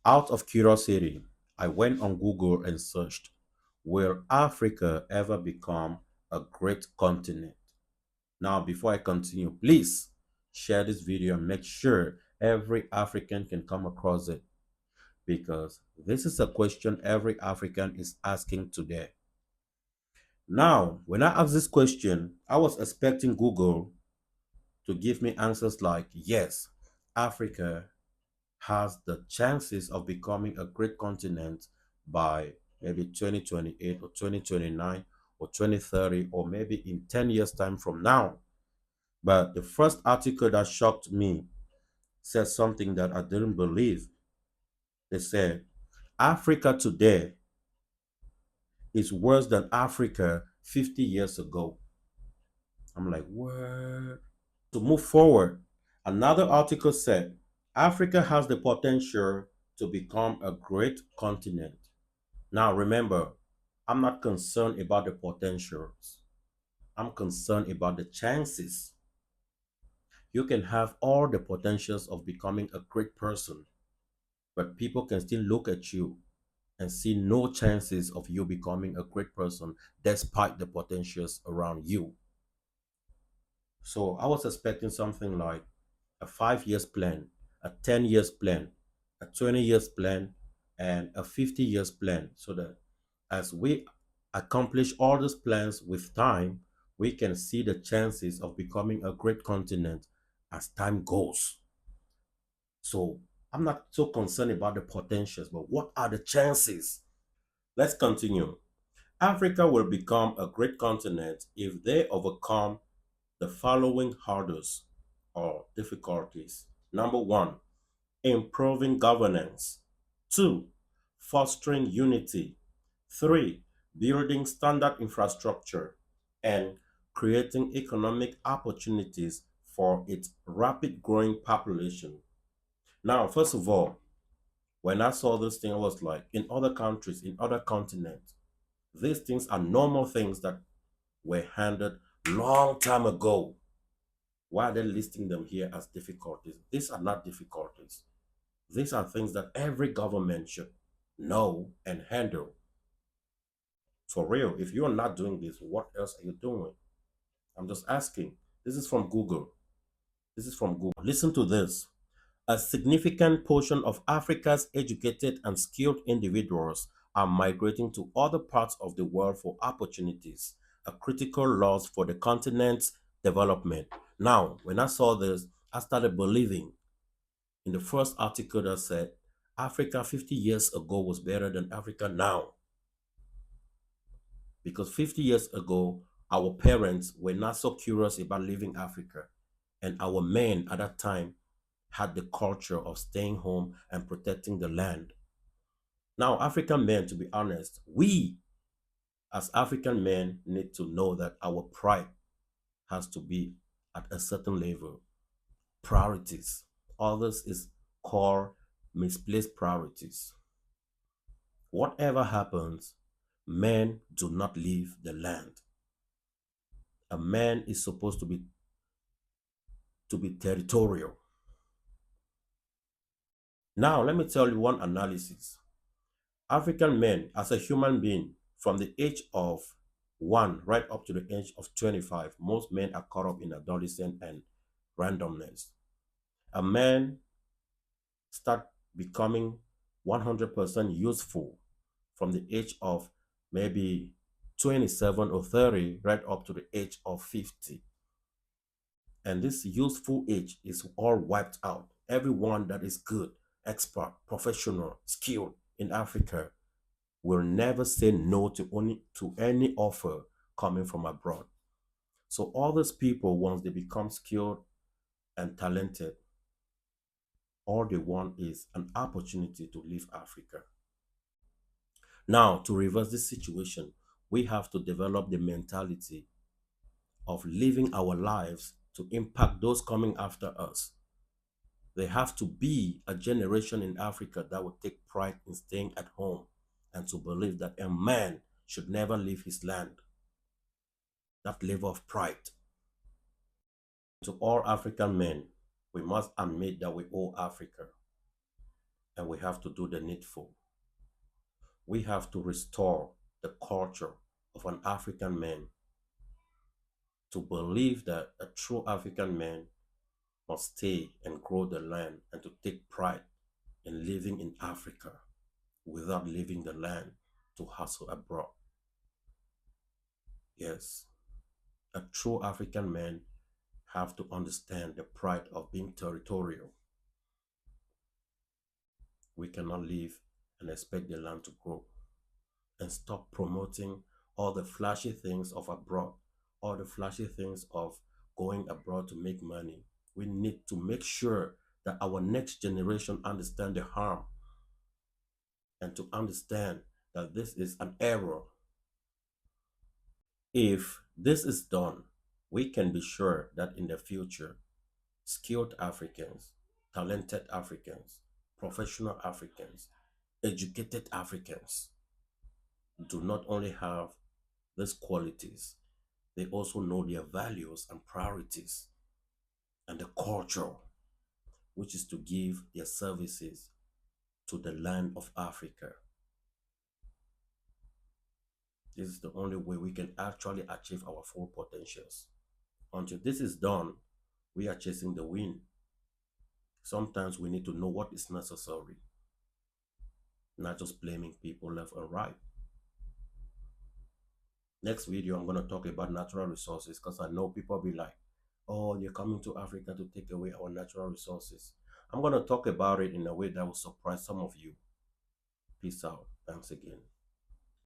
Out of curiosity, I went on Google and searched, will Africa ever become a great continent? Now, before I continue, please share this video and make sure every African can come across it because this is a question every African is asking today. Now, when I asked this question, I was expecting Google to give me answers like, yes, Africa has the chances of becoming a great continent by maybe 2028 or 2029 or 2030 or maybe in 10 years time from now. But the first article that shocked me said something that I didn't believe. They said Africa today is worse than Africa 50 years ago. I'm like, what? To move forward, another article said Africa has the potential to become a great continent. Now, remember, I'm not concerned about the potentials, I'm concerned about the chances. You can have all the potentials of becoming a great person, but people can still look at you and see no chances of you becoming a great person despite the potentials around you. So I was expecting something like a 5 years plan, a 10 years plan, a 20 years plan, and a 50 years plan. So that as we accomplish all these plans with time, we can see the chances of becoming a great continent as time goes. So I'm not so concerned about the potentials, but what are the chances? Let's continue. Africa will become a great continent if they overcome the following hurdles or difficulties. Number one, improving governance. Two, fostering unity. Three, building standard infrastructure and creating economic opportunities for its rapid growing population. Now, first of all, when I saw this thing, I was like, in other countries, in other continents, these things are normal things that were handled long time ago. Why are they listing them here as difficulties? These are not difficulties. These are things that every government should know and handle. For real, if you're not doing this, what else are you doing? I'm just asking. This is from Google. This is from Google. Listen to this. A significant portion of Africa's educated and skilled individuals are migrating to other parts of the world for opportunities, a critical loss for the continent's development. Now, when I saw this, I started believing in the first article that said Africa 50 years ago was better than Africa now. Because 50 years ago, our parents were not so curious about leaving Africa. And our men at that time had the culture of staying home and protecting the land. Now, African men, to be honest, we as African men need to know that our pride has to be at a certain level. Priorities. Others is called misplaced priorities. Whatever happens, men do not leave the land. A man is supposed to be territorial. Now, let me tell you one analysis. African men, as a human being, from the age of 1 right up to the age of 25, most men are caught up in adolescence and randomness. A man start becoming 100% useful from the age of maybe 27 or 30 right up to the age of 50. And this useful age is all wiped out. Everyone that is good, expert, professional, skilled in Africa will never say no to any offer coming from abroad. So all these people, once they become skilled and talented, all they want is an opportunity to leave Africa. Now, to reverse this situation, we have to develop the mentality of living our lives to impact those coming after us. There have to be a generation in Africa that will take pride in staying at home and to believe that a man should never leave his land. That level of pride. To all African men, we must admit that we owe Africa. and we have to do the needful. We have to restore the culture of an African man to believe that a true African man must stay and grow the land and to take pride in living in Africa without leaving the land to hustle abroad. Yes, a true African man have to understand the pride of being territorial. We cannot live and expect the land to grow, and stop promoting all the flashy things of abroad, all the flashy things of going abroad to make money. We need to make sure that our next generation understand the harm and to understand that this is an error. If this is done, we can be sure that in the future, skilled Africans, talented Africans, professional Africans, educated Africans do not only have these qualities, they also know their values and priorities and the culture, which is to give their services to the land of Africa. This is the only way we can actually achieve our full potentials. Until this is done, we are chasing the wind. Sometimes we need to know what is necessary, not just blaming people left and right. Next video, I'm going to talk about natural resources because I know people be like, oh, you're coming to Africa to take away our natural resources. I'm going to talk about it in a way that will surprise some of you. Peace out. Thanks again.